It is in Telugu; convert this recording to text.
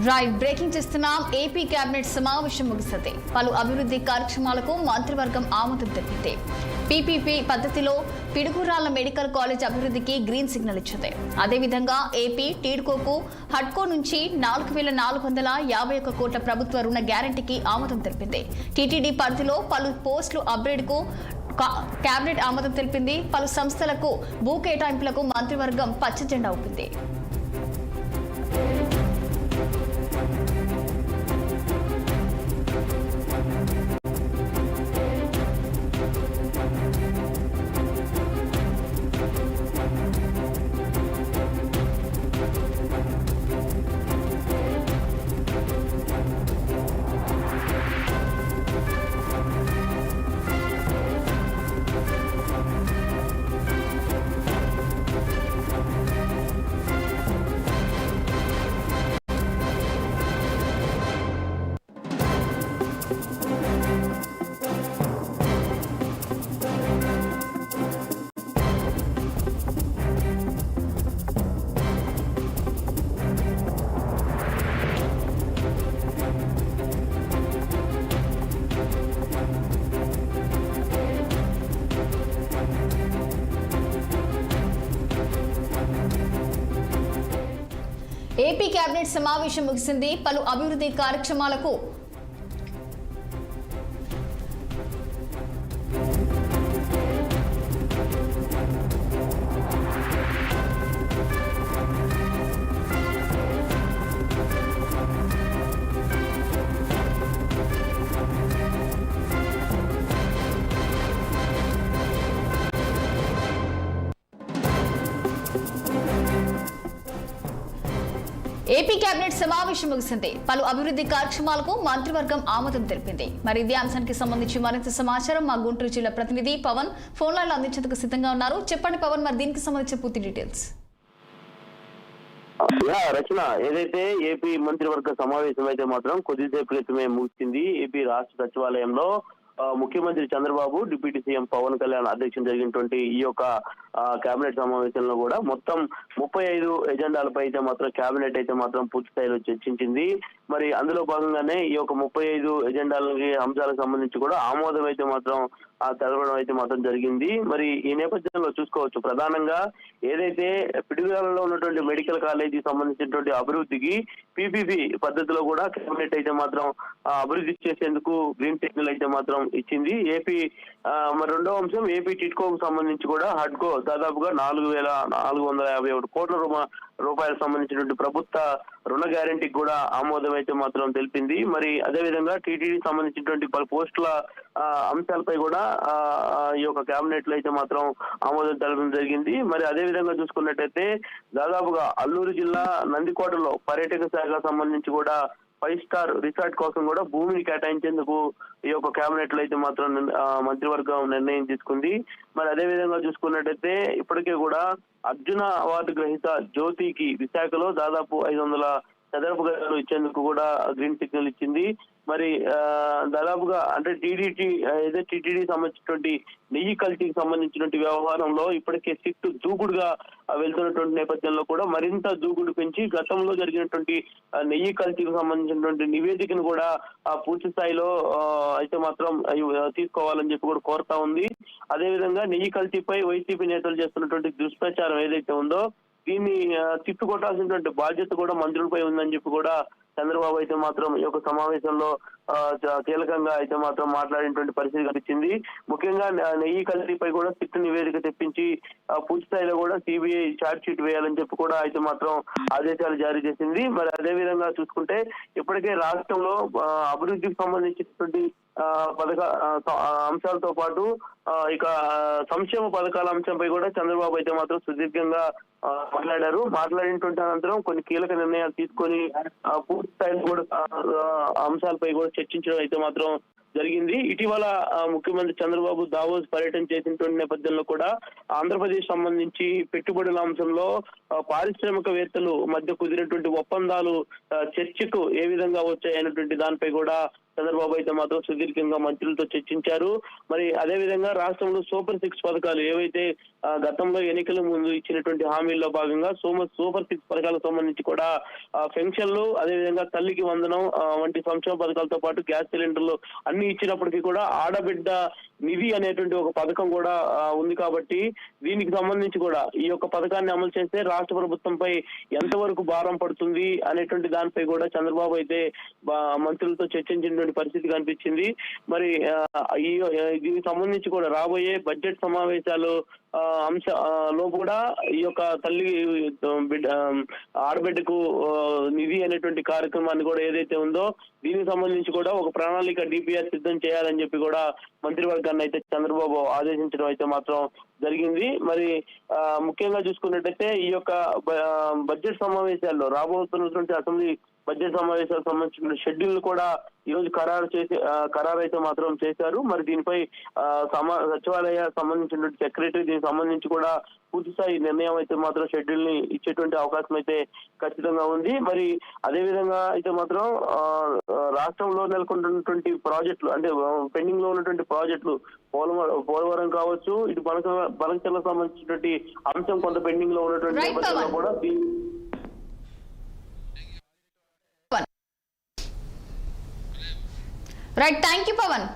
రైట్ బ్రేకింగ్ చేస్తున్నాం. ఏపీ కేబినెట్ సమావేశం ముగిసింది. పలు అభివృద్ధి కార్యక్రమాలకు మంత్రివర్గం ఆమోదం తెలిపింది. పీపీపీ పద్ధతిలో పిడుగురాళ్ల మెడికల్ కాలేజ్ అభివృద్ధికి గ్రీన్ సిగ్నల్ ఇచ్చింది. అదేవిధంగా ఏపీ టీడ్కోకు హడ్కో నుంచి 4,451 కోట్ల ప్రభుత్వ రుణ గ్యారంటీకి ఆమోదం తెలిపింది. టీటీడీ పరిధిలో పలు పోస్టులు అప్గ్రేడ్కు కేబినెట్ ఆమోదం తెలిపింది. పలు సంస్థలకు భూ కేటాయింపులకు మంత్రివర్గం పచ్చ జెండా ఊపింది. ఏపీ కేబినెట్ సమావేశం ముగిసింది. పలు అభివృద్ధి కార్యక్రమాలకు ఏపీ కేబినెట్ సమావేశం ముగిసింది. పలు అభివృద్ధి కార్యక్రమాలకు మంత్రివర్గం ఆమోదం తెలిపింది. మరి ఇదే అంశానికి సంబంధించి మరింత సమాచారం మా గుంటూరు జిల్లా ప్రతినిధి పవన్ ఫోన్ లైన్ లో అందించేందుకు సిద్ధంగా ఉన్నారు. చెప్పండి పవన్, మరి దీనికి సంబంధించిన పూర్తి డీటెయిల్స్. రచన, ఏదైతే ఏపీ మంత్రివర్గ సమావేశం అయితే మాత్రం కొద్దిసేపు క్రితమే ముగిసింది. ఏపీ రాష్ట్ర సచివాలయంలో ముఖ్యమంత్రి చంద్రబాబు, డిప్యూటీ సీఎం పవన్ కళ్యాణ్ అధ్యక్షతన జరిగినటువంటి ఈ యొక్క కేబినెట్ సమావేశంలో కూడా మొత్తం 35 ఎజెండాలపై అయితే మాత్రం కేబినెట్ అయితే మాత్రం పూర్తి స్థాయిలో చర్చించింది. మరి అందులో భాగంగానే ఈ యొక్క 35 ఎజెండాలకి అంశాలకు సంబంధించి కూడా ఆమోదం అయితే మాత్రం తెలపడం అయితే మాత్రం జరిగింది. మరి ఈ నేపథ్యంలో చూసుకోవచ్చు, ప్రధానంగా ఏదైతే పిడుగురాళ్లలో ఉన్నటువంటి మెడికల్ కాలేజీకి సంబంధించినటువంటి అభివృద్ధికి పీపీపీ పద్ధతిలో కూడా కేబినెట్ అయితే మాత్రం అభివృద్ధి చేసేందుకు గ్రీన్ సిగ్నల్ అయితే మాత్రం ఇచ్చింది. ఏపీ మరి రెండో అంశం, ఏపీ టిడ్కోకు సంబంధించి కూడా హడ్కో దాదాపుగా 4,451 కోట్ల రూపాయలకు సంబంధించినటువంటి ప్రభుత్వ రుణ గ్యారంటీకి కూడా ఆమోదం అయితే మాత్రం తెలిపింది. మరి అదేవిధంగా టీటీడీ సంబంధించినటువంటి పలు పోస్టుల అంశాలపై కూడా ఈ యొక్క కేబినెట్ లో అయితే మాత్రం ఆమోదం తెలపడం జరిగింది. మరి అదే విధంగా చూసుకున్నట్టయితే దాదాపుగా అల్లూరు జిల్లా నందికోటలో పర్యాటక శాఖ సంబంధించి కూడా 5 స్టార్ రిసార్ట్ కోసం కూడా భూమిని కేటాయించేందుకు ఈ యొక్క కేబినెట్ లో అయితే మాత్రం మంత్రివర్గం నిర్ణయం తీసుకుంది. మరి అదే విధంగా చూసుకున్నట్టయితే ఇప్పటికే కూడా అర్జున అవార్డు గ్రహీత జ్యోతికి విశాఖలో దాదాపు 500 చదరపు గదులు ఇచ్చేందుకు కూడా గ్రీన్ సిగ్నల్ ఇచ్చింది. మరి దాదాపుగా అంటే టీటీడీ సంబంధించినటువంటి నెయ్యి కల్తీకి సంబంధించినటువంటి వ్యవహారంలో ఇప్పటికే సిట్టు దూకుడుగా వెళ్తున్నటువంటి నేపథ్యంలో కూడా మరింత దూకుడు పెంచి గతంలో జరిగినటువంటి నెయ్యి కల్తీకి సంబంధించినటువంటి నివేదికను కూడా పూర్తి స్థాయిలో అయితే మాత్రం తీసుకోవాలని చెప్పి కూడా కోరుతా ఉంది. అదేవిధంగా నెయ్యి కల్తీపై వైసీపీ నేతలు చేస్తున్నటువంటి దుష్ప్రచారం ఏదైతే ఉందో దీన్ని తిప్పికొట్టాల్సినటువంటి బాధ్యత కూడా మంత్రులపై ఉందని చెప్పి కూడా చంద్రబాబు అయితే మాత్రం ఈ యొక్క సమావేశంలో కీలకంగా అయితే మాత్రం మాట్లాడినటువంటి పరిస్థితి కనిపించింది. ముఖ్యంగా నెయ్యి కల్తీపై కూడా సిట్టు నివేదిక తెప్పించి పూర్తి స్థాయిలో కూడా సిబిఐ ఛార్జ్ షీట్ వేయాలని చెప్పి కూడా అయితే మాత్రం ఆదేశాలు జారీ చేసింది. మరి అదే విధంగా చూసుకుంటే ఇప్పటికే రాష్ట్రంలో అభివృద్ధికి సంబంధించినటువంటి అంశాలతో పాటు ఇక సంక్షేమ పథకాల అంశంపై కూడా చంద్రబాబు అయితే మాత్రం సుదీర్ఘంగా మాట్లాడినటువంటి అనంతరం కొన్ని కీలక నిర్ణయాలు తీసుకొని పూర్తి స్థాయిలో కూడా అంశాలపై కూడా చర్చించడం అయితే మాత్రం జరిగింది. ఇటీవల ముఖ్యమంత్రి చంద్రబాబు దావోస్ పర్యటన చేసినటువంటి నేపథ్యంలో కూడా ఆంధ్రప్రదేశ్ సంబంధించి పెట్టుబడుల అంశంలో పారిశ్రామికవేత్తలు మధ్య కుదిరినటువంటి ఒప్పందాలు చర్చకు ఏ విధంగా వచ్చాయనేటువంటి దానిపై కూడా చంద్రబాబు అయితే మాత్రం సుదీర్ఘంగా మంత్రులతో చర్చించారు. మరి అదే విధంగా రాష్ట్రంలో సూపర్ 6 పథకాలు ఏవైతే గతంలో ఎన్నికల ముందు ఇచ్చినటువంటి హామీల్లో భాగంగా సూపర్ 6 పథకాలకు సంబంధించి కూడా పెన్షన్లు, అదేవిధంగా తల్లికి వందనం వంటి సంక్షేమ పథకాలతో పాటు గ్యాస్ సిలిండర్లు అన్ని ఇచ్చినప్పటికీ కూడా ఆడబిడ్డ నిధి అనేటువంటి ఒక పథకం కూడా ఉంది. కాబట్టి దీనికి సంబంధించి కూడా ఈ యొక్క పథకాన్ని అమలు చేస్తే రాష్ట్ర ప్రభుత్వంపై ఎంతవరకు భారం పడుతుంది అనేటువంటి దానిపై కూడా చంద్రబాబు అయితే మంత్రులతో చర్చించినటువంటి పరిస్థితి కనిపించింది. మరి దీనికి సంబంధించి కూడా రాబోయే బడ్జెట్ సమావేశాలు లో కూడా ఈ యొక్క తల్లి ఆడబిడ్డకు నిధి అనేటువంటి కార్యక్రమాన్ని కూడా ఏదైతే ఉందో దీనికి సంబంధించి కూడా ఒక ప్రణాళిక డిపిఆర్ సిద్ధం చేయాలని చెప్పి కూడా మంత్రివర్గాన్ని అయితే చంద్రబాబు ఆదేశించడం అయితే మాత్రం జరిగింది. మరి ముఖ్యంగా చూసుకున్నట్టయితే ఈ యొక్క బడ్జెట్ సమావేశాల్లో రాబోతున్నటువంటి అసెంబ్లీ బడ్జెట్ సమావేశాలకు సంబంధించిన షెడ్యూల్ కూడా ఈ రోజు ఖరారు అయితే మాత్రం చేశారు. మరి దీనిపై సచివాలయ సంబంధించినటువంటి సెక్రటరీ దీనికి సంబంధించి కూడా పూర్తి స్థాయి నిర్ణయం అయితే మాత్రం షెడ్యూల్ ని ఇచ్చేటువంటి అవకాశం అయితే ఖచ్చితంగా ఉంది. మరి అదే విధంగా అయితే మాత్రం రాష్ట్రంలో నెలకొన్నటువంటి ప్రాజెక్టులు అంటే పెండింగ్ లో ఉన్నటువంటి ప్రాజెక్టులు పోలవరం కావచ్చు, ఇటు బనకచర్లకు సంబంధించినటువంటి అంశం కొంత పెండింగ్ లో ఉన్నటువంటి నేపథ్యంలో కూడా రైట్, థ్యాంక్ యూ పవన్.